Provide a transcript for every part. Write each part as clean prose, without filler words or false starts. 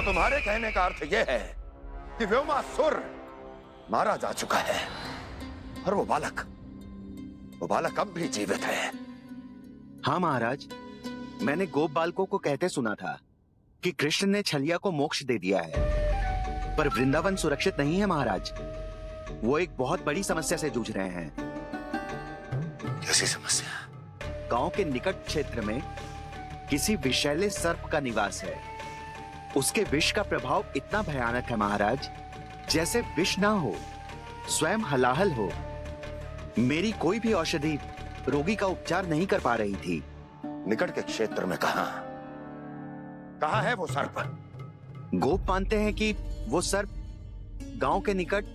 तुम्हारे कहने का अर्थ यह है कि व्योमासुर मारा जा चुका है और वो बालक अब भी जीवित है। हाँ महाराज, मैंने गोप बालकों को कहते सुना था कि कृष्ण ने छलिया को मोक्ष दे दिया है, पर वृंदावन सुरक्षित नहीं है महाराज। वो एक बहुत बड़ी समस्या से जूझ रहे हैं। कैसी समस्या? गांव के निकट क्षेत्र में किसी विषैले सर्प का निवास है। उसके विष का प्रभाव इतना भयानक है महाराज, जैसे विष ना हो, स्वयं हलाहल हो। मेरी कोई भी औषधि रोगी का उपचार नहीं कर पा रही थी। निकट के क्षेत्र में कहां है वो सर्प? गोप मानते हैं कि वो सर्प गांव के निकट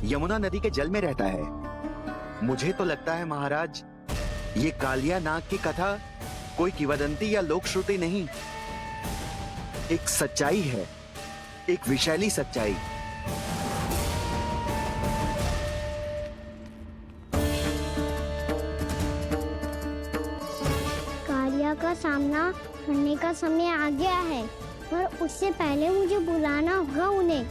यमुना नदी के जल में रहता है। मुझे तो लगता है महाराज, ये कालिया नाग की कथा कोई किंवदंती या लोक श्रुति नहीं, एक सच्चाई है, एक विषैली सच्चाई। कालिया का सामना करने का समय आ गया है, पर उससे पहले मुझे बुलाना होगा उन्हें।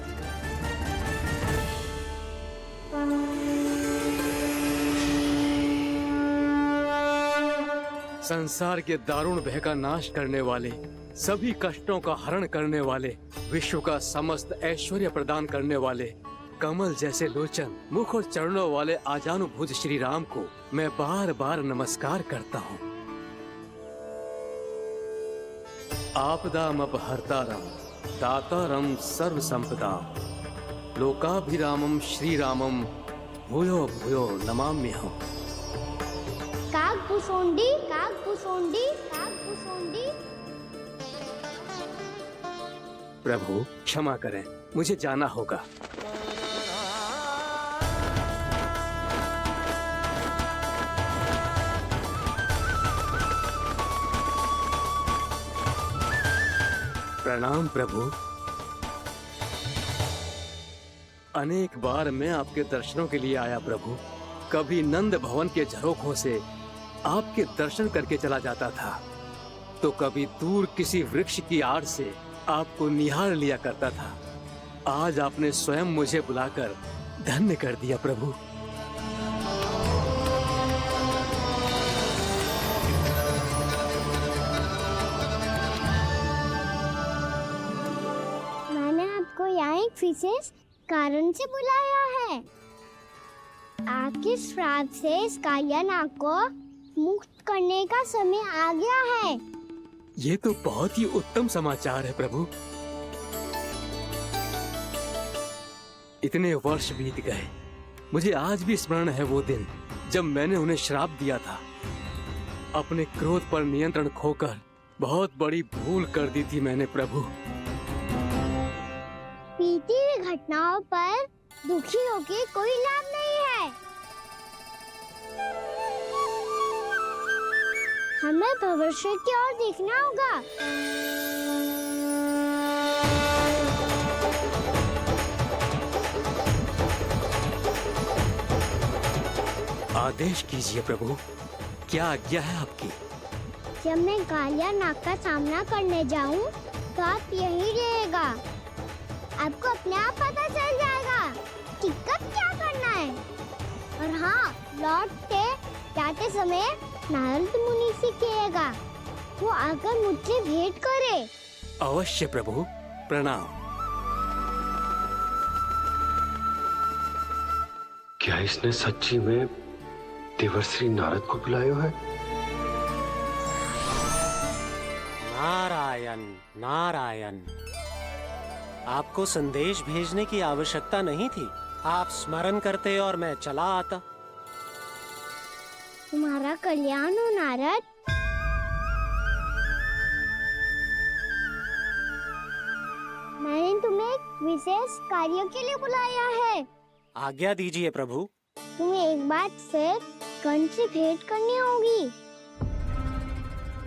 संसार के दारुण भय का नाश करने वाले, सभी कष्टों का हरण करने वाले, विश्व का समस्त ऐश्वर्य प्रदान करने वाले, कमल जैसे लोचन, मुख और चरणों वाले आजानुभूत श्री राम को मैं बार बार नमस्कार करता हूँ। आपदामपहर्तारं दातारं सर्व संपदाम लोकाभिरामं श्री रामम भूयो भूयो नमाम्यहम्। काकभुसुंडी, काकभुसुंडी, काकभुसुंडी। प्रभु क्षमा करें, मुझे जाना होगा। प्रणाम प्रभु। अनेक बार मैं आपके दर्शनों के लिए आया प्रभु। कभी नंद भवन के झरोखों से आपके दर्शन करके चला जाता था, तो कभी दूर किसी वृक्ष की आड़ से आपको निहार लिया करता था। आज आपने स्वयं मुझे बुलाकर धन्य कर दिया प्रभु। मैंने आपको यहाँ एक विशेष कारण से बुलाया है। आपके श्राप से इस कालिया नाग को मुक्त करने का समय आ गया है। ये तो बहुत ही उत्तम समाचार है प्रभु। इतने वर्ष बीत गए, मुझे आज भी स्मरण है वो दिन जब मैंने उन्हें श्राप दिया था। अपने क्रोध पर नियंत्रण खोकर बहुत बड़ी भूल कर दी थी मैंने प्रभु। बीती हुई घटनाओं पर दुखी होके कोई लाभ नहीं है। हमें भविष्य की ओर देखना होगा। आदेश कीजिए प्रभु, क्या आज्ञा है आपकी? जब मैं कालिया नाग का सामना करने जाऊं, तो आप यहीं रहिएगा। आपको अपने आप पता चल जाएगा कि कब क्या करना है। और हाँ, लौटते जाते समय नारद मुनि से कहिएगा, वो आकर मुझसे भेंट करे। अवश्य प्रभु, प्रणाम। क्या इसने सच्ची में देवर्षि नारद को बुलाया है? नारायण नारायण, आपको संदेश भेजने की आवश्यकता नहीं थी। आप स्मरण करते और मैं चला आता। तुम्हारा कल्याण हो नारद। मैंने तुम्हें एक विशेष कार्य के लिए बुलाया है। आज्ञा दीजिए प्रभु। तुम्हें एक बार फिर कर्ण से भेंट करनी होगी।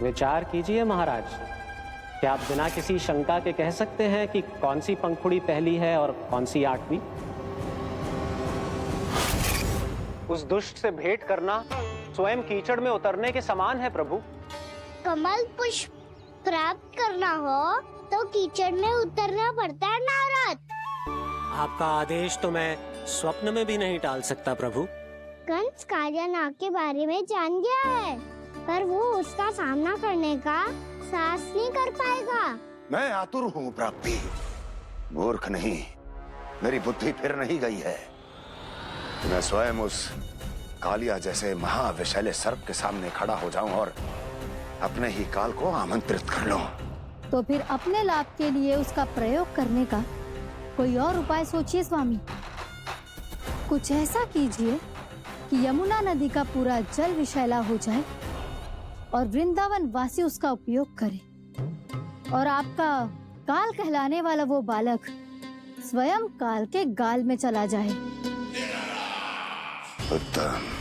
विचार कीजिए महाराज। क्या आप बिना किसी शंका के कह सकते हैं कि कौन सी पंखुड़ी पहली है और कौन सी आठवीं? उस दुष्ट से भेंट करना स्वयं कीचड़ में उतरने के समान है प्रभु। कमल पुष्प प्राप्त करना हो तो कीचड़ में उतरना पड़ता है नारद। आपका आदेश तो मैं स्वप्न में भी नहीं टाल सकता प्रभु। कंस कालिया नाग के बारे में जान गया है, पर वो उसका सामना करने का साहस नहीं कर पाएगा। मैं आतुर हूँ प्राप्ति, मूर्ख नहीं। मेरी बुद्धि फिर नहीं गई है। मैं स्वयं उस कालिया जैसे महाविषैले सर्प के सामने खड़ा हो जाऊं और अपने ही काल को आमंत्रित कर लूं। तो फिर अपने लाभ के लिए उसका प्रयोग करने का कोई और उपाय सोचिए स्वामी। कुछ ऐसा कीजिए कि यमुना नदी का पूरा जल विषैला हो जाए और वृंदावन वासी उसका उपयोग करे और आपका काल कहलाने वाला वो बालक स्वयं काल के गाल में चला जाए। उत्तम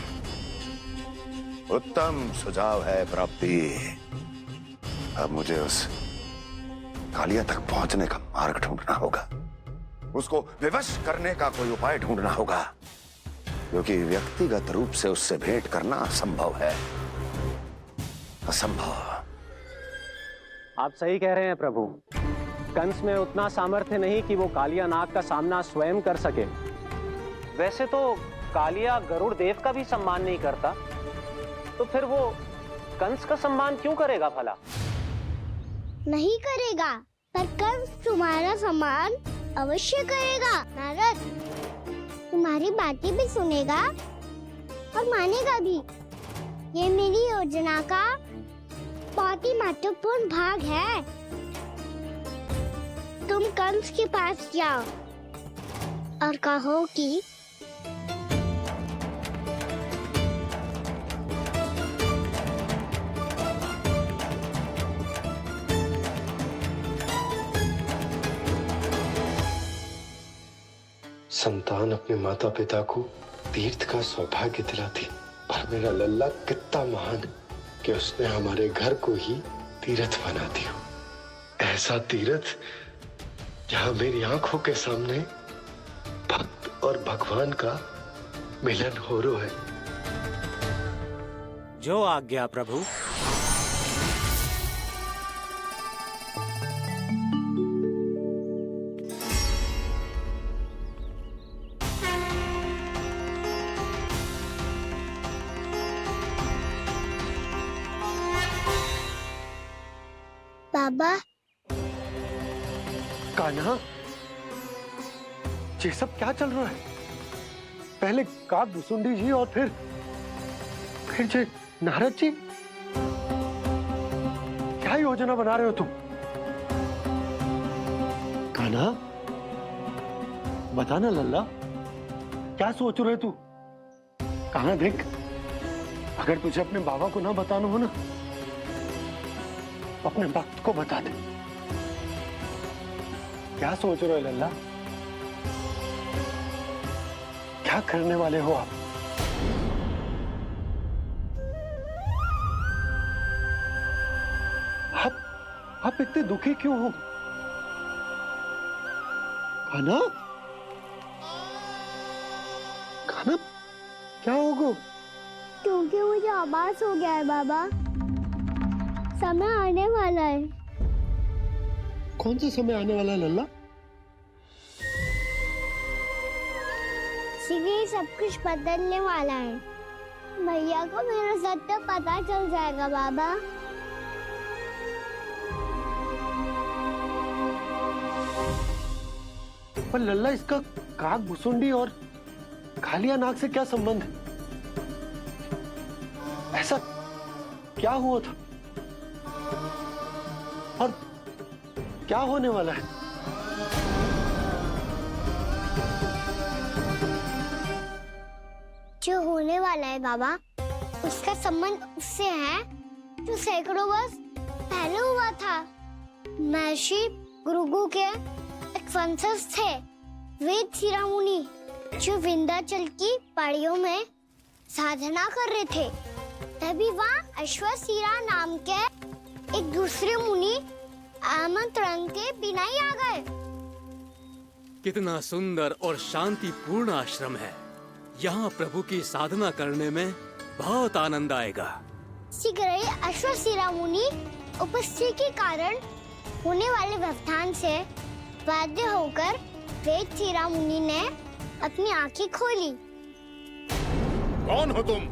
उत्तम सुझाव है प्राप्ति। अब मुझे उस कालिया तक पहुंचने का मार्ग ढूंढना होगा। उसको विवश करने का कोई उपाय ढूंढना होगा, क्योंकि व्यक्तिगत रूप से उससे भेंट करना असंभव है। असंभव। आप सही कह रहे हैं प्रभु। कंस में उतना सामर्थ्य नहीं कि वो कालिया नाग का सामना स्वयं कर सके। वैसे तो कालिया गरुड़ देव का भी सम्मान नहीं करता, तो फिर वो कंस का सम्मान क्यों करेगा भला? नहीं करेगा, पर कंस तुम्हारा सम्मान अवश्य करेगा नारद। तुम्हारी बातें भी सुनेगा और मानेगा भी। ये मेरी योजना का बहुत ही महत्वपूर्ण भाग है। तुम कंस के पास जाओ और कहो कि संतान अपने माता पिता को तीर्थ का सौभाग्य दिलाती, और मेरा लल्ला कितना महान कि उसने हमारे घर को ही तीर्थ बना दिया। ऐसा तीर्थ जहां मेरी आंखों के सामने भक्त और भगवान का मिलन हो रहा है। जो आज्ञा प्रभु। बाबा, कान्हा, ये सब क्या चल रहा है? पहले काग भुसुंडी जी और फिर जे नारद जी। क्या योजना बना रहे हो तुम? कान्हा, बताना लल्ला, क्या सोच रहे तू? कान्हा देख, अगर तुझे अपने बाबा को ना बताना हो ना, अपने भक्त को बता दे। क्या सोच रहे हो लल्ला? क्या करने वाले हो आप? आप इतने दुखी क्यों हो? कान्हा, कान्हा, क्या होगा? क्योंकि मुझे आभास हो गया है बाबा, समय आने वाला है। कौन सा समय आने वाला है लल्ला? शीघ्र सब कुछ बदलने वाला है। भैया को मेरा सत्य पता चल जाएगा बाबा। पर लल्ला, इसका काग भुसुंडी और कालिया नाग से क्या संबंध है? ऐसा क्या हुआ था और क्या होने वाला है? जो होने वाला है बाबा, उसका संबंध उससे है जो सैकड़ों वर्ष पहले हुआ था। महर्षि भृगु के एक वंशज थे, वेद शिरा मुनि, जो विंध्याचल की पहाड़ियों में साधना कर रहे थे। तभी वहाँ अश्वशिरा नाम के एक दूसरे मुनि आमंत्रण के बिना ही आ गए। कितना सुंदर और शांतिपूर्ण आश्रम है। यहाँ प्रभु की साधना करने में बहुत आनंद आएगा। शीघ्र ही अश्वशिरा मुनि उपस्थिति के कारण होने वाले व्यवधान से बाध्य होकर वेद शिरा मुनि ने अपनी आंखें खोली। कौन हो तुम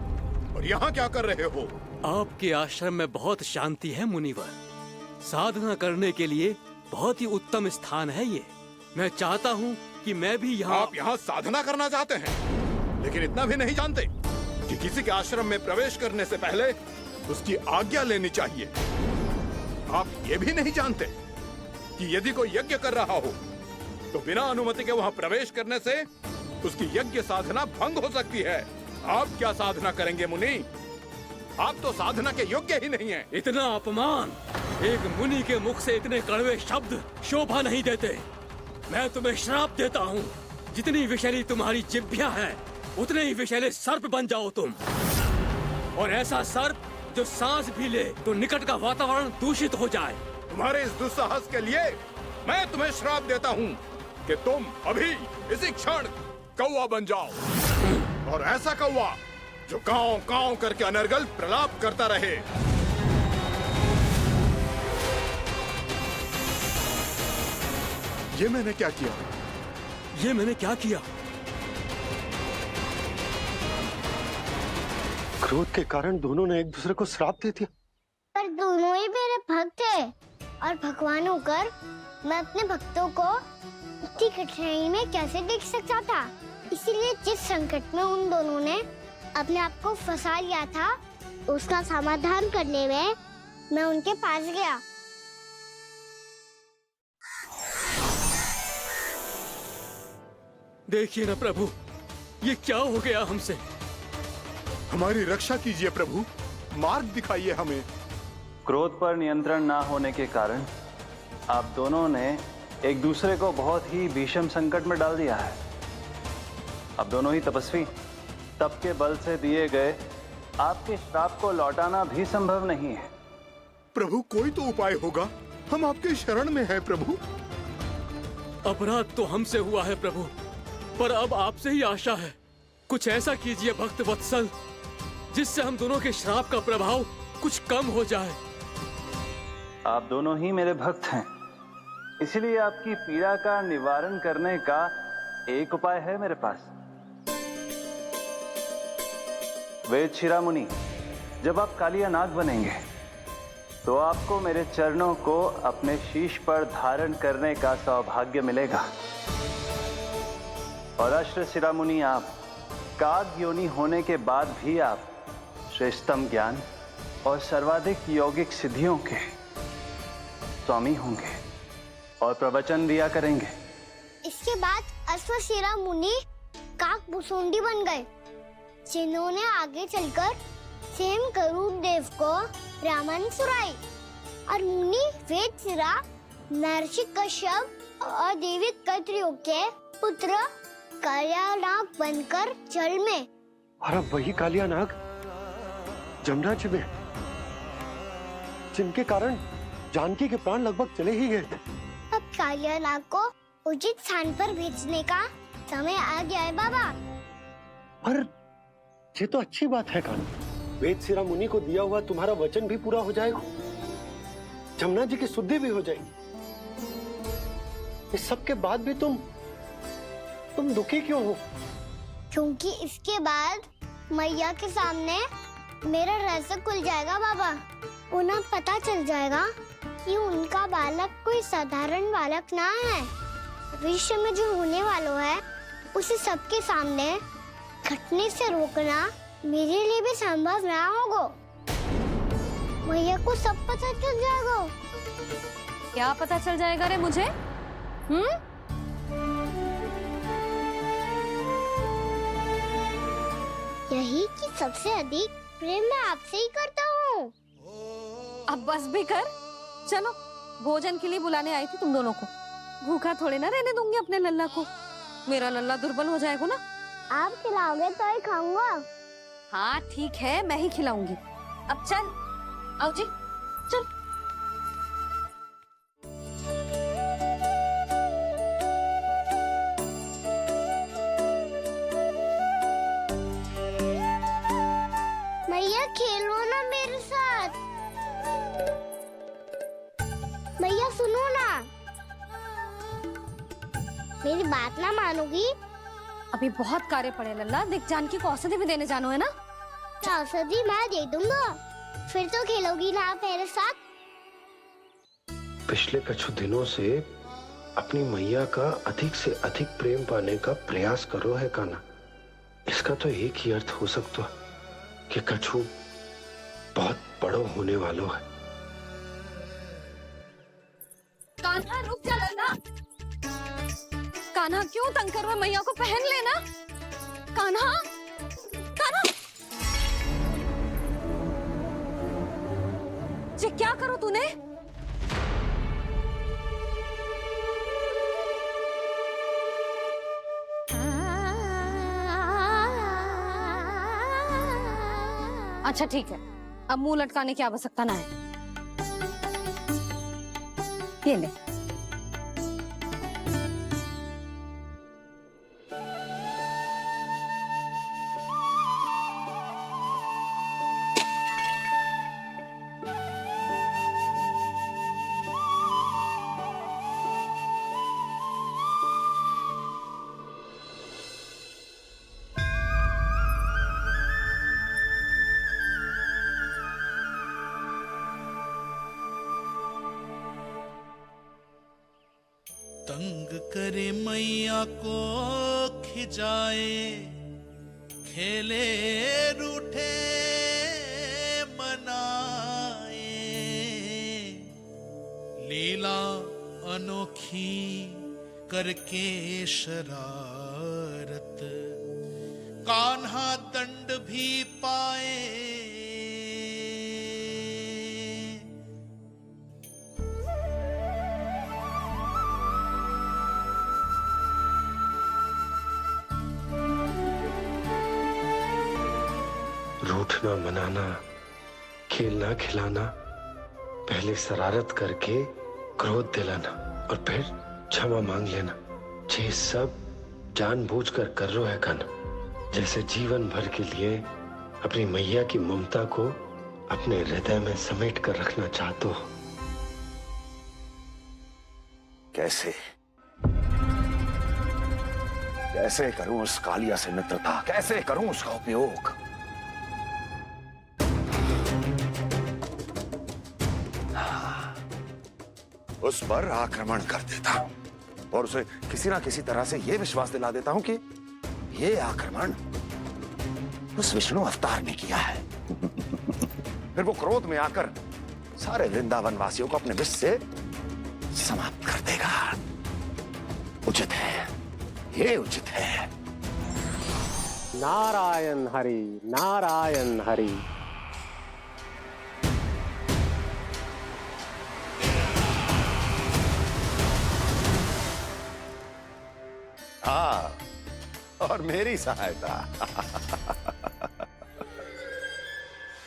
और यहाँ क्या कर रहे हो? आपके आश्रम में बहुत शांति है मुनिवर। साधना करने के लिए बहुत ही उत्तम स्थान है ये। मैं चाहता हूँ कि मैं भी यहाँ। आप यहाँ साधना करना चाहते हैं, लेकिन इतना भी नहीं जानते कि किसी के आश्रम में प्रवेश करने से पहले उसकी आज्ञा लेनी चाहिए। आप ये भी नहीं जानते कि यदि कोई यज्ञ कर रहा हो तो बिना अनुमति के वहाँ प्रवेश करने से उसकी यज्ञ साधना भंग हो सकती है। आप क्या साधना करेंगे मुनि? आप तो साधना के योग्य ही नहीं हैं। इतना अपमान! एक मुनि के मुख से इतने कड़वे शब्द शोभा नहीं देते। मैं तुम्हें श्राप देता हूँ, जितनी विषैली तुम्हारी जिह्वा है उतने ही विषैले सर्प बन जाओ तुम। और ऐसा सर्प जो सांस भी ले तो निकट का वातावरण दूषित हो जाए। तुम्हारे इस दुस्साहस के लिए मैं तुम्हें श्राप देता हूँ कि तुम अभी इसी क्षण कौवा बन जाओ, और ऐसा कौवा जो कांव कांव करके अनर्गल प्रलाप करता रहे। ये मैंने क्या किया? ये मैंने क्या किया? क्रोध के कारण दोनों ने एक दूसरे को श्राप दे दिया। पर दोनों ही मेरे भक्त थे, और भगवान होकर मैं अपने भक्तों को इतनी कठिनाई में कैसे देख सकता था। इसीलिए जिस संकट में उन दोनों ने अपने आप को फंसा लिया था, उसका समाधान करने में मैं उनके पास गया। देखिए ना प्रभु, ये क्या हो गया हमसे। हमारी रक्षा कीजिए प्रभु, मार्ग दिखाइए हमें। क्रोध पर नियंत्रण ना होने के कारण आप दोनों ने एक दूसरे को बहुत ही भीषण संकट में डाल दिया है। आप दोनों ही तपस्वी, तप के बल से दिए गए आपके श्राप को लौटाना भी संभव नहीं है। प्रभु कोई तो उपाय होगा, हम आपके शरण में हैं प्रभु। अपराध तो हमसे हुआ है प्रभु, पर अब आपसे ही आशा है। कुछ ऐसा कीजिए भक्त वत्सल, जिससे हम दोनों के श्राप का प्रभाव कुछ कम हो जाए। आप दोनों ही मेरे भक्त हैं, इसलिए आपकी पीड़ा का निवारण करने का एक उपाय है मेरे पास। वेद शिरा मुनि, जब आप कालिया नाग बनेंगे तो आपको मेरे चरणों को अपने शीश पर धारण करने का सौभाग्य मिलेगा। और अश्र शिरा मुनि, आप काग योनि होने के बाद भी आप श्रेष्ठतम ज्ञान और सर्वाधिक यौगिक सिद्धियों के स्वामी होंगे और प्रवचन दिया करेंगे। इसके बाद अश्वशिरा मुनि काक भुसुंडी बन गए, जिन्होंने आगे चलकर स्वयं गरुड़ देव को रामायण सुनाई। और मुनि वेदशिरा महर्षि कश्यप और देवी कत्रियों के पुत्र कालिया नाग बनकर जल में। और अब वही कालिया नाग जमुना जी में, जिनके कारण जानकी के प्राण लगभग चले ही गए थे। अब कालिया नाग को उचित स्थान पर भेजने का समय आ गया है बाबा। पर ये तो अच्छी बात है कान्हा, वेद शिरा मुनि को दिया हुआ तुम्हारा वचन भी पूरा हो जाएगा, जमुना जी की शुद्धि भी हो जाएगी। इस सब के बाद भी तुम दुखी क्यों हो? क्योंकि इसके बाद मैया के सामने मेरा रहस्य खुल जाएगा बाबा। उन्हें पता चल जाएगा कि उनका बालक कोई साधारण बालक ना है। भविष्य में जो होने वाला है उसे सबके सामने घटने से रोकना मेरे लिए भी संभव ना होगा। मैया को सब पता चल जाएगा। क्या पता चल जाएगा रे मुझे? यही कि सबसे अधिक प्रेम मैं आपसे ही करता हूँ। अब बस भी कर, चलो भोजन के लिए बुलाने आई थी तुम दोनों को। भूखा थोड़े ना रहने दूंगी अपने लल्ला को, मेरा लल्ला दुर्बल हो जाएगा ना। आप खिलाओगे तो ही खाऊंगा। हाँ ठीक है, मैं ही खिलाऊंगी। अब चल, आओ जी, चल। मैया खेलो ना मेरे साथ। मैया सुनो। मेरी बात ना मानोगी? अभी बहुत कार्य पड़े लल्ला, देख जानकी को औषधि भी देने जानो है ना। क्या औषधि मैं दे दूंगा, फिर तो खेलोगी ना आप मेरे साथ? पिछले कुछ दिनों से अपनी मैया का अधिक से अधिक प्रेम पाने का प्रयास करो है कान्हा। इसका तो एक ही अर्थ हो सकता कि कछु बहुत बड़ो होने वालों है। कान्हा रुक जा लल्ला। कान्हा क्यों तंग कर रहा है, मैया को पहन लेना। कान्हा, कान्हा, ये क्या करो तूने? अच्छा ठीक है, अब मुंह लटकाने की आवश्यकता ना है। ये ले। तंग करे मैया को खिजाए, खेले रूठे मनाए, लीला अनोखी करके शरारत, कान्हा दंड भी पाए। रूठना मनाना, खेलना खिलाना, पहले शरारत करके क्रोध दिलाना और फिर क्षमा मांग लेना, ये सब जानबूझकर कर रहा है कान्हा। जैसे जीवन भर के लिए अपनी मैया की ममता को अपने हृदय में समेट कर रखना चाहते हो। कैसे कैसे करूं उस कालिया से मित्रता, कैसे करूं उसका उपयोग? उस पर आक्रमण कर देता हूं और उसे किसी ना किसी तरह से यह विश्वास दिला देता हूं कि यह आक्रमण उस विष्णु अवतार ने किया है। फिर वो क्रोध में आकर सारे वृंदावन वासियों को अपने विष से समाप्त कर देगा। उचित है, ये उचित है। नारायण हरि, नारायण हरि। हाँ, और मेरी सहायता।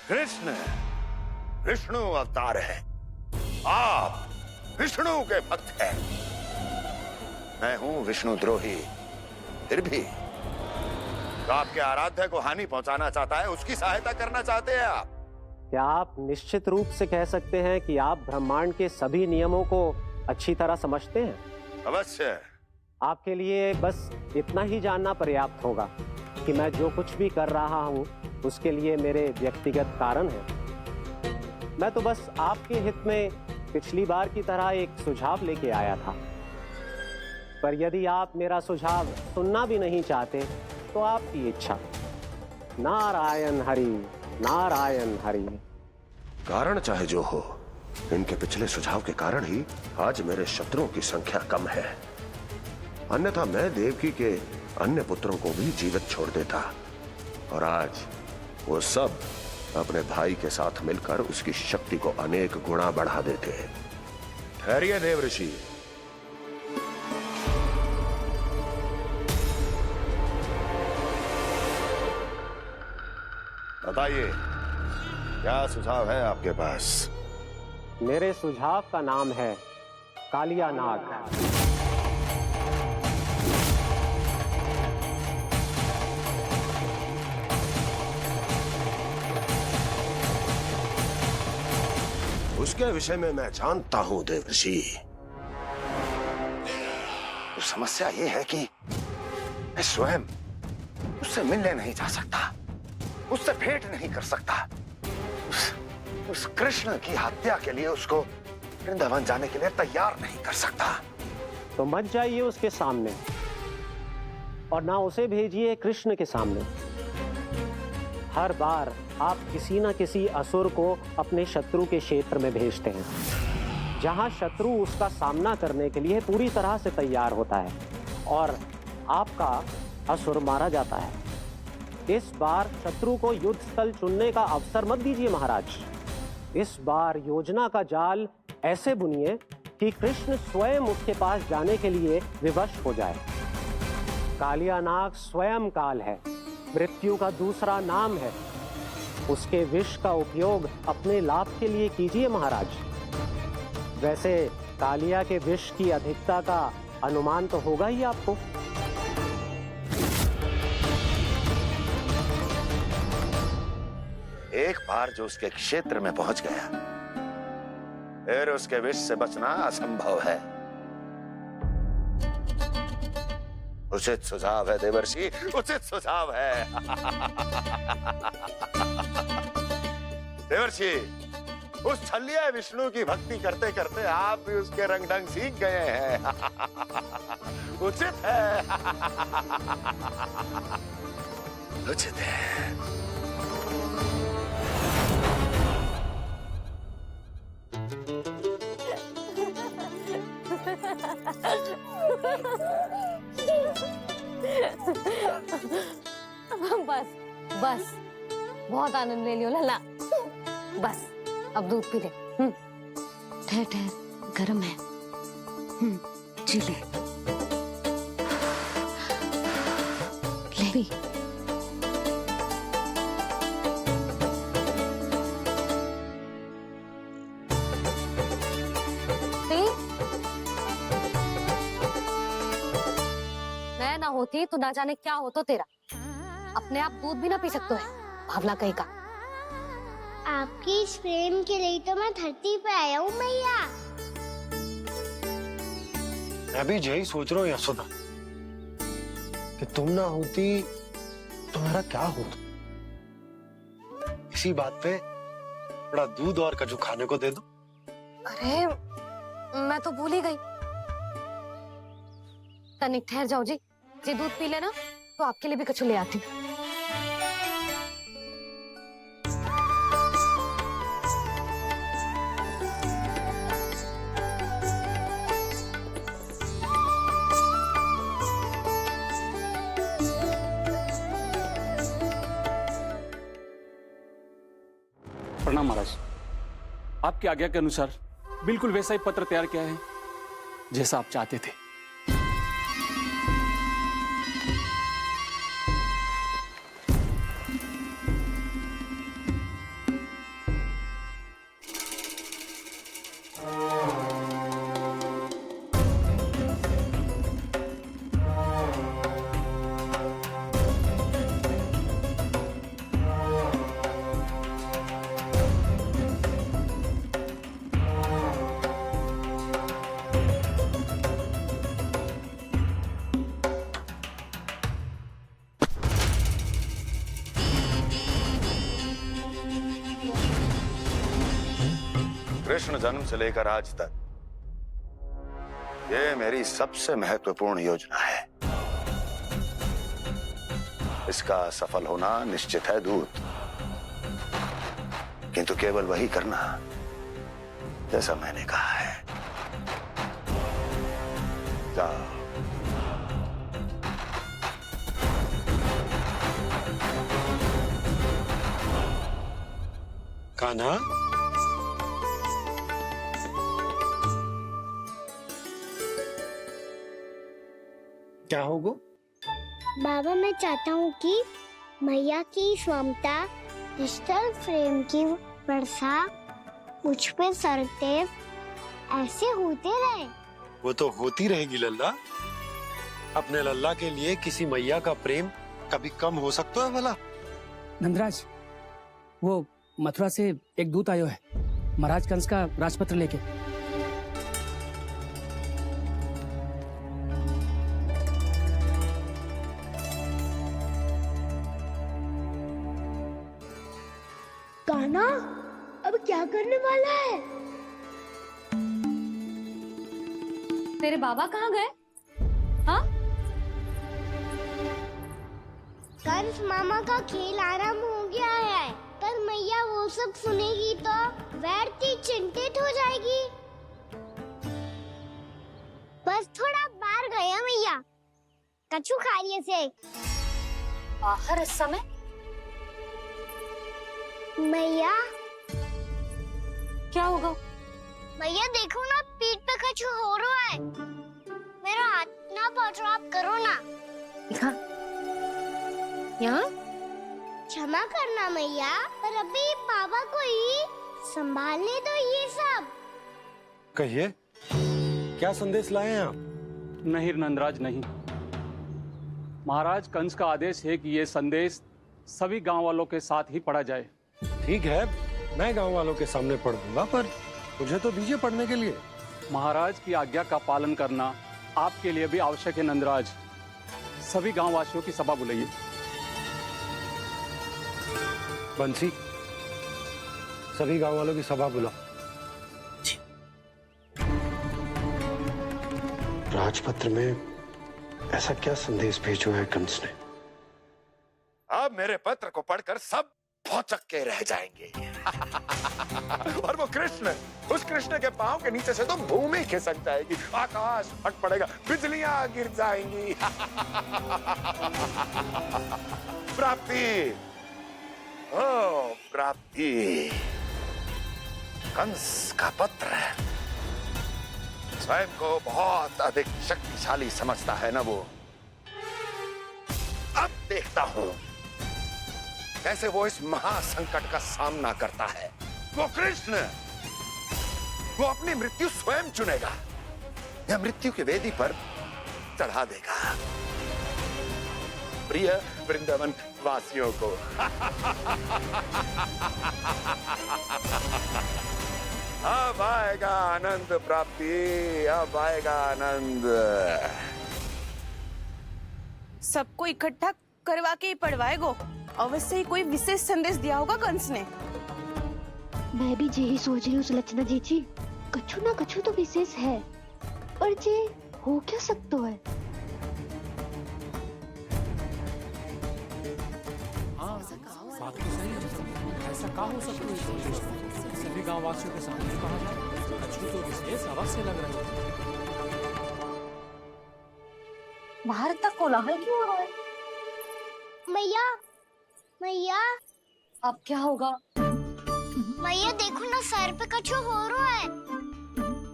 कृष्ण विष्णु अवतार है, आप विष्णु के भक्त हैं। मैं हूं विष्णु द्रोही, फिर भी तो आपके आराध्य को हानि पहुंचाना चाहता है, उसकी सहायता करना चाहते हैं आप। क्या आप निश्चित रूप से कह सकते हैं कि आप ब्रह्मांड के सभी नियमों को अच्छी तरह समझते हैं? अवश्य। आपके लिए बस इतना ही जानना पर्याप्त होगा कि मैं जो कुछ भी कर रहा हूं उसके लिए मेरे व्यक्तिगत कारण हैं। मैं तो बस आपके हित में पिछली बार की तरह एक सुझाव लेके आया था, पर यदि आप मेरा सुझाव सुनना भी नहीं चाहते तो आपकी इच्छा। नारायण हरि, नारायण हरि। कारण चाहे जो हो, इनके पिछले सुझाव के कारण ही आज मेरे शत्रुओं की संख्या कम है। अन्यथा मैं देवकी के अन्य पुत्रों को भी जीवित छोड़ देता और आज वो सब अपने भाई के साथ मिलकर उसकी शक्ति को अनेक गुना बढ़ा देते। ठहरिए देव ऋषि। बताइए, क्या सुझाव है आपके पास? मेरे सुझाव का नाम है कालिया नाग। उसके विषय में मैं जानता हूं देव ऋषि। उस समस्या ये है कि मैं स्वयं उससे मिलने नहीं जा सकता, उससे भेंट नहीं कर सकता। उस कृष्ण की हत्या के लिए उसको वृंदावन जाने के लिए तैयार नहीं कर सकता। तो मत जाइए उसके सामने और ना उसे भेजिए कृष्ण के सामने। हर बार आप किसी ना किसी असुर को अपने शत्रु के क्षेत्र में भेजते हैं, जहां शत्रु उसका सामना करने के लिए पूरी तरह से तैयार होता है और आपका असुर मारा जाता है। इस बार शत्रु को युद्ध स्थल चुनने का अवसर मत दीजिए महाराज। इस बार योजना का जाल ऐसे बुनिए कि कृष्ण स्वयं उसके पास जाने के लिए विवश हो जाए। कालिया नाग स्वयं काल है, मृत्यु का दूसरा नाम है। उसके विष का उपयोग अपने लाभ के लिए कीजिए महाराज। वैसे कालिया के विष की अधिकता का अनुमान तो होगा ही आपको। एक बार जो उसके क्षेत्र में पहुंच गया, फिर उसके विष से बचना असंभव है। उचित सुझाव है देवर्षि, उचित सुझाव है। देवर्षि, उस छलिया विष्णु की भक्ति करते करते आप भी उसके रंग ढंग सीख गए हैं। उचित है, उचित है। बस बस, बहुत आनंद ले लियो लल्ला। बस अब दूध पी ले। ठहर ठहर, गर्म है। जी ले। ले भी। मैं ना होती तो ना जाने क्या होता तेरा। अपने आप दूध भी ना पी सकते है, भावला कहीं का। आपकी इस प्रेम के लिए तो मैं धरती पे आया हूँ मैया। मैं भी यही सोच रहा हूँ यशोदा कि तुम ना होती तुम्हारा क्या होता। इसी बात पे थोड़ा दूध और कजू खाने को दे दो। अरे मैं तो भूल ही गई। तनिक ठहर जाओ जी, दूध पी लेना तो आपके लिए भी कछु ले आती। प्रणाम महाराज। आपकी आज्ञा के अनुसार बिल्कुल वैसा ही पत्र तैयार किया है जैसा आप चाहते थे। कृष्ण जन्म से लेकर आज तक ये मेरी सबसे महत्वपूर्ण योजना है। इसका सफल होना निश्चित है दूत, किंतु केवल वही करना जैसा मैंने कहा है। जाओ। कान्हा, क्या होगा? बाबा मैं चाहता हूँ कि मैया की स्वमता क्रिस्टल फ्रेम की वर्षा मुझ पे सरते ऐसे होते रहे। वो तो होती रहेगी लल्ला। अपने लल्ला के लिए किसी मैया का प्रेम कभी कम हो सकता है भला? नंदराज, वो मथुरा से एक दूत आयो है महाराज कंस का राजपत्र लेके। कान्हा अब क्या करने वाला है? तेरे बाबा कहाँ गए? हाँ? कंस मामा का खेल आरंभ हो गया है, पर मैया वो सब सुनेगी तो व्यर्थ ही चिंतित हो जाएगी। बस थोड़ा बाहर गया मैया, कछु खा लिए से। बाहर इस समय? मैया क्या होगा? मैया देखो ना, पीठ पे कछु हो रहा है। मेरा हाथ ना पहुंच रहा, आप करो ना। दिखा यहाँ। क्षमा करना मैया, पर अभी बाबा को ही संभालने दो ये सब। कहिए, क्या संदेश लाए हैं आप? नहीं नंदराज, नहीं। महाराज, कंस का आदेश है कि ये संदेश सभी गांव वालों के साथ ही पढ़ा जाए। ठीक है, मैं गांव वालों के सामने पढ़ दूंगा, पर मुझे तो दीजिए पढ़ने के लिए। महाराज की आज्ञा का पालन करना आपके लिए भी आवश्यक है नंदराज। सभी गांव वासियों की सभा बुलाइए। बंसी, सभी गांव वालों की सभा बुलाओ। राजपत्र में ऐसा क्या संदेश भेजो है कंस ने? अब मेरे पत्र को पढ़कर सब भौचक के रह जाएंगे। और वो कृष्ण, उस कृष्ण के पांव के नीचे से तो भूमि खिसक जाएगी, आकाश फट पड़ेगा, बिजलियां गिर जाएंगी। प्राप्ति, ओ प्राप्ति, कंस का पत्र। स्वयं को बहुत अधिक शक्तिशाली समझता है ना वो। अब देखता हूं कैसे वो इस महासंकट का सामना करता है। वो कृष्ण, वो अपनी मृत्यु स्वयं चुनेगा या मृत्यु की वेदी पर चढ़ा देगा प्रिय वृंदावन वासियों को। अब आएगा आनंद प्राप्ति, अब आएगा आनंद। सबको इकट्ठा करवा के ही पढ़वाएगो। अवश्य ही कोई विशेष संदेश दिया होगा कंस ने। मैं भी यही सोच रही हूँ सुलक्षणा जी, कछु ना कछु तो विशेष है, पर जे हो क्या सकता है? हाँ, बात तो सही है। ऐसा क्या हो सकता है? सभी गांव वासियों के सामने कहा जाए, कछु तो विशेष अवश्य लग रहा है। बाहर तक कोलाहल क्यों हो रहा है? मैया, मैया, अब क्या होगा? मैया देखो ना, सर पे कछु हो रहा है।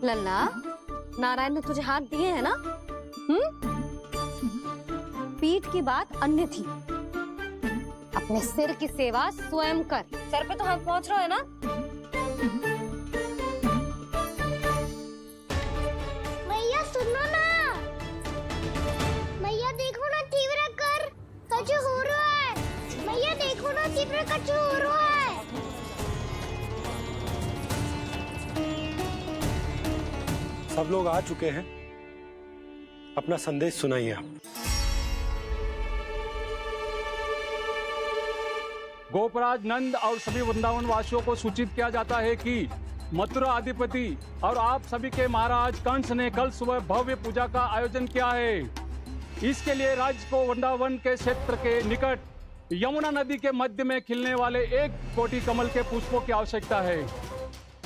लल्ला, नारायण ने तुझे हाथ दिए हैं ना? पीठ की बात अन्य थी। अपने सिर की सेवा स्वयं कर। सर पे तो हाथ पहुंच रहा है ना? मैया सुनो ना, मैया देखो ना, तीव्र कर कछु हो रहा है। मैया देखो ना, तीव्र कछु हो रहा है। सब लोग आ चुके हैं, अपना संदेश सुनाइए आप। गोपराज नंद और सभी वृंदावन वासियों को सूचित किया जाता है कि मथुरा अधिपति और आप सभी के महाराज कंस ने कल सुबह भव्य पूजा का आयोजन किया है। इसके लिए राज्य को वृंदावन के क्षेत्र के निकट यमुना नदी के मध्य में खिलने वाले 1 कोटि कमल के पुष्पों की आवश्यकता है।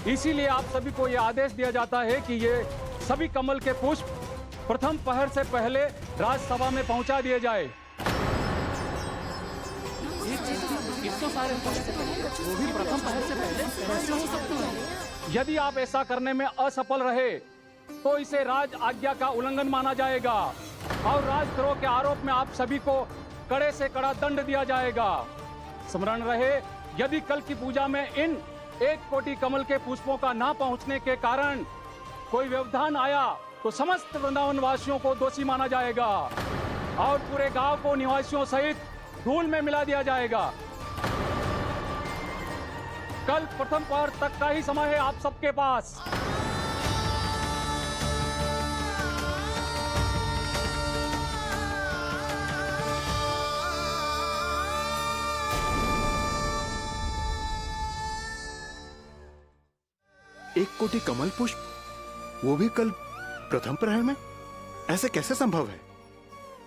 इसीलिए आप सभी को यह आदेश दिया जाता है कि ये सभी कमल के पुष्प प्रथम पहर से पहले राजसभा में पहुंचा दिए जाए। वो भी प्रथम पहर से पहले कैसे हो सकते हैं? यदि आप ऐसा करने में असफल रहे तो इसे राज आज्ञा का उल्लंघन माना जाएगा और राजद्रोह के आरोप में आप सभी को कड़े से कड़ा दंड दिया जाएगा। स्मरण रहे, यदि कल की पूजा में इन 1 कोटि कमल के पुष्पों का ना पहुंचने के कारण कोई व्यवधान आया तो समस्त वृंदावन वासियों को दोषी माना जाएगा और पूरे गांव को निवासियों सहित धूल में मिला दिया जाएगा। कल प्रथम पहर तक का ही समय है आप सबके पास। कोटि कमल पुष्प, वो भी कल प्रथम प्रहर में? ऐसे कैसे संभव है?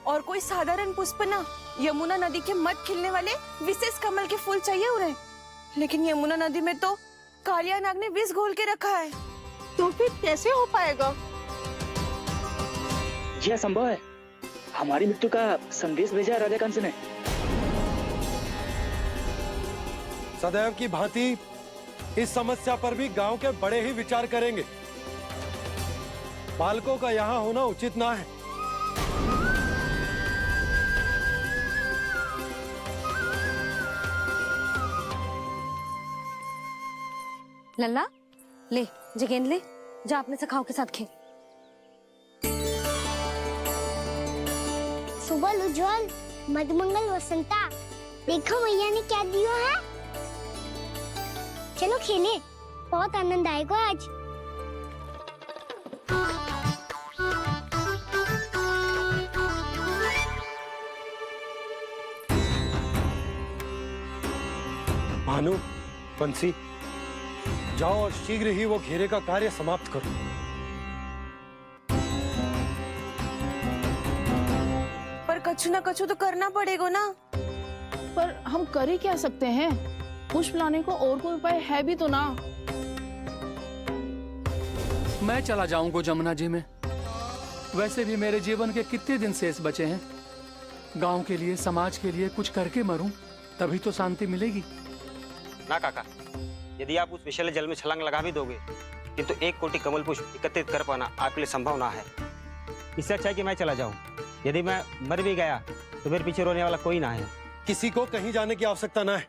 और कोई साधारण पुष्प ना, यमुना नदी के मध्य खिलने वाले विशेष कमल के फूल चाहिए उन्हें। लेकिन यमुना नदी में तो कालिया नाग ने विष घोल के रखा है, तो फिर कैसे हो पाएगा? यह संभव है। हमारी मृत्यु का संदेश भेजा है राजा कंस ने। सदैव की भांति इस समस्या पर भी गांव के बड़े ही विचार करेंगे। बालकों का यहाँ होना उचित ना है। लल्ला ले, जे गेंद ले, जा अपने सखाओं के साथ खेल। सुबह उज्जवल, मधुमंगल वसंता, देखो भैया ने क्या दिया है। चलो खेले, बहुत आनंद आएगा आज। भानु, बंसी, जाओ और शीघ्र ही वो घेरे का कार्य समाप्त करो। पर कछु ना कछु तो करना पड़ेगा ना। पर हम कर ही क्या सकते हैं? पुष्प लाने को और कोई उपाय है भी तो ना। मैं चला जाऊंगा जमुना जी में। वैसे भी मेरे जीवन के कितने दिन शेष बचे हैं। गांव के लिए, समाज के लिए कुछ करके मरूं, तभी तो शांति मिलेगी। ना काका, यदि आप उस विषैले जल में छलांग लगा भी दोगे, किंतु 1 कोटि कमल पुष्प एकत्रित कर पाना आपके लिए संभव ना है। इससे अच्छा है कि मैं चला जाऊं। यदि मैं मर भी गया तो मेरे पीछे रोने वाला कोई ना है। किसी को कहीं जाने की आवश्यकता ना है।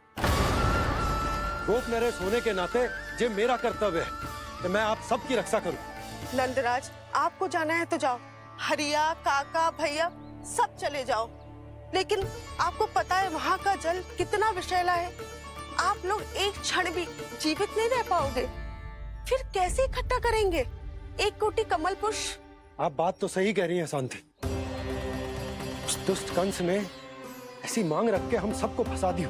गोप नरेश होने के नाते ये मेरा कर्तव्य है कि मैं आप सबकी रक्षा करूं। नंदराज, आपको जाना है तो जाओ। हरिया, काका, भैया सब चले जाओ। लेकिन आपको पता है वहाँ का जल कितना विषैला है। आप लोग एक क्षण भी जीवित नहीं रह पाओगे। फिर कैसे इकट्ठा करेंगे 1 कोटि कमल पुष्प? आप बात तो सही कह रही हैं शांति। उस दुष्ट कंस ने ऐसी मांग रख के हम सबको फंसा दिया।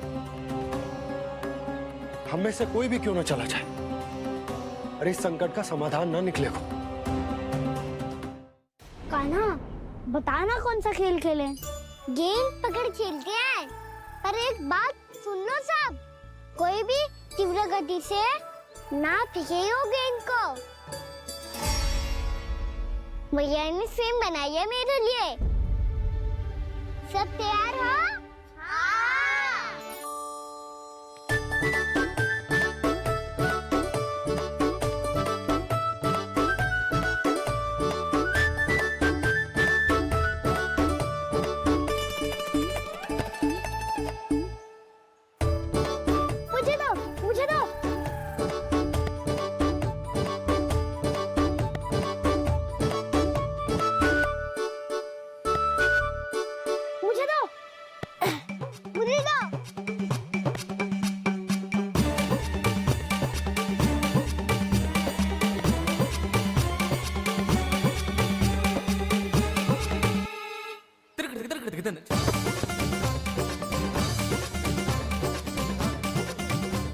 हम में से कोई भी क्यों न चला जाए और इस संकट का समाधान ना निकलेगा। कान्हा, बताना कौन सा खेल खेलें? गेंद पकड़ खेलते हैं, पर एक बात सुन लो सब, कोई भी तीव्र गति से ना फेंकेगा गेंद को। भैया ने फ्रेम बनाई है मेरे लिए। सब तैयार हो? मुझे दो।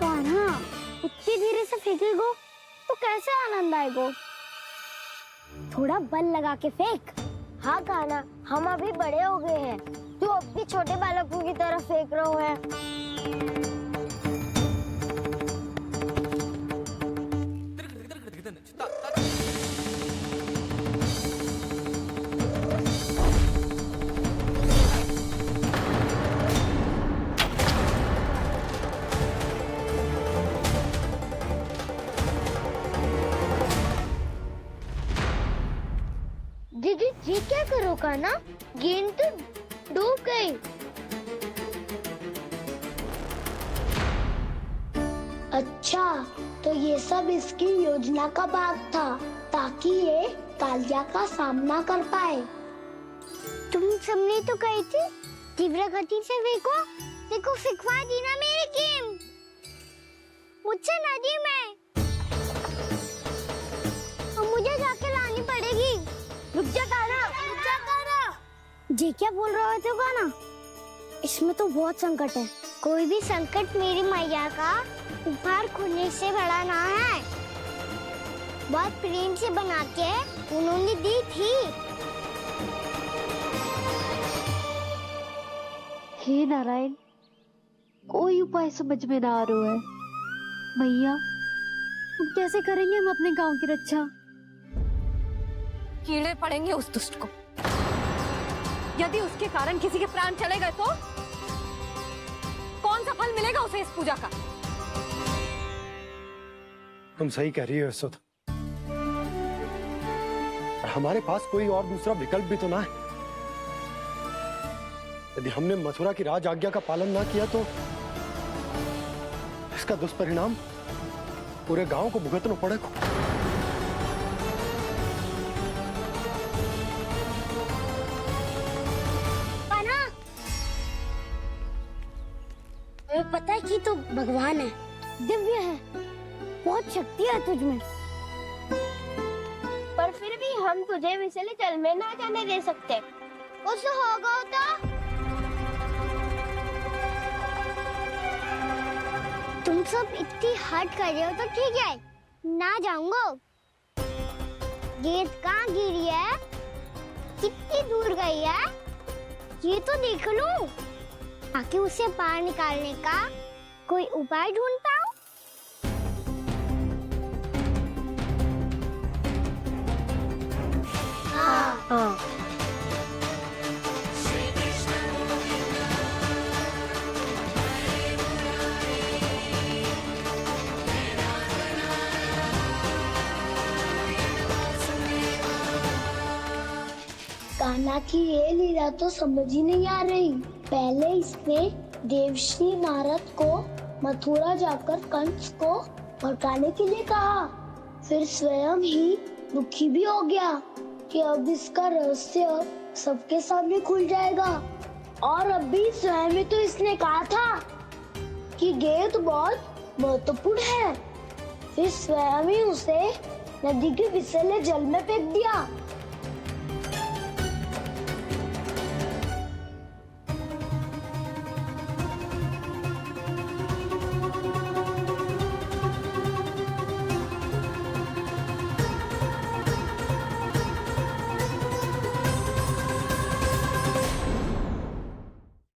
कान्हा, उतनी धीरे से फेंकेगो तो कैसे आनंद आएगो? थोड़ा बल लगा के फेंक। हाँ कान्हा, हम अभी बड़े हो गए हैं, तू अब भी छोटे बालकों की तरह फेंक रहा है। दीदी जी क्या करो कान्हा, गेंद तो डूब गई। अच्छा, तो ये सब इसकी योजना का भाग था, ताकि ये कालिया का सामना कर पाए। तुम सबने तो कही थी तीव्र गति से फेंको। देखो सिखवा दी ना मेरी गेम। मुझसे नदी में। अब मुझे जाके लानी पड़ेगी। रुक जा कान्हा, रुक जा कान्हा। जी क्या बोल रहे थे कान्हा? इसमें तो बहुत संकट है। कोई भी संकट मेरी मैया का उपहार खोने से बड़ा ना है। बहुत प्रेम से बना के उन्होंने दी थी। हे नारायण, कोई उपाय समझ में ना आ रहा है। मैया, अब कैसे करेंगे हम अपने गांव की रक्षा? कीड़े पड़ेंगे उस दुष्ट को। यदि उसके कारण किसी के प्राण चले गए तो कौन सा फल मिलेगा उसे इस पूजा का? तुम सही कह रही हो यशोदा। हमारे पास कोई और दूसरा विकल्प भी तो ना है। यदि हमने मथुरा की राज आज्ञा का पालन ना किया तो इसका दुष्परिणाम पूरे गांव को भुगतना पड़ेगा। कान्हा, हमें पता है कि तू भगवान है, दिव्य है, बहुत शक्ति है तुझमें, पर फिर भी हम तुझे विषैले जल में ना जाने दे सकते। कुछ होगा तो तुम सब इतनी हट कर रहे हो तो ठीक है, ना जाऊंगा। गेट कहाँ गिरी है, कितनी दूर गई है, ये तो देख लूं, ताकि उसे बाहर निकालने का कोई उपाय ढूंढ पाऊं। हाँ। कान्हा की ये लीला तो समझ ही नहीं आ रही। पहले इसने देवश्री नारद को मथुरा जाकर कंस को भड़काने के लिए कहा, फिर स्वयं ही दुखी भी हो गया कि अब इसका रहस्य सबके सामने खुल जाएगा। और अभी स्वयं ही तो इसने कहा था कि गेट बहुत महत्वपूर्ण है, फिर स्वयं ही उसे नदी के विषैले जल में फेंक दिया।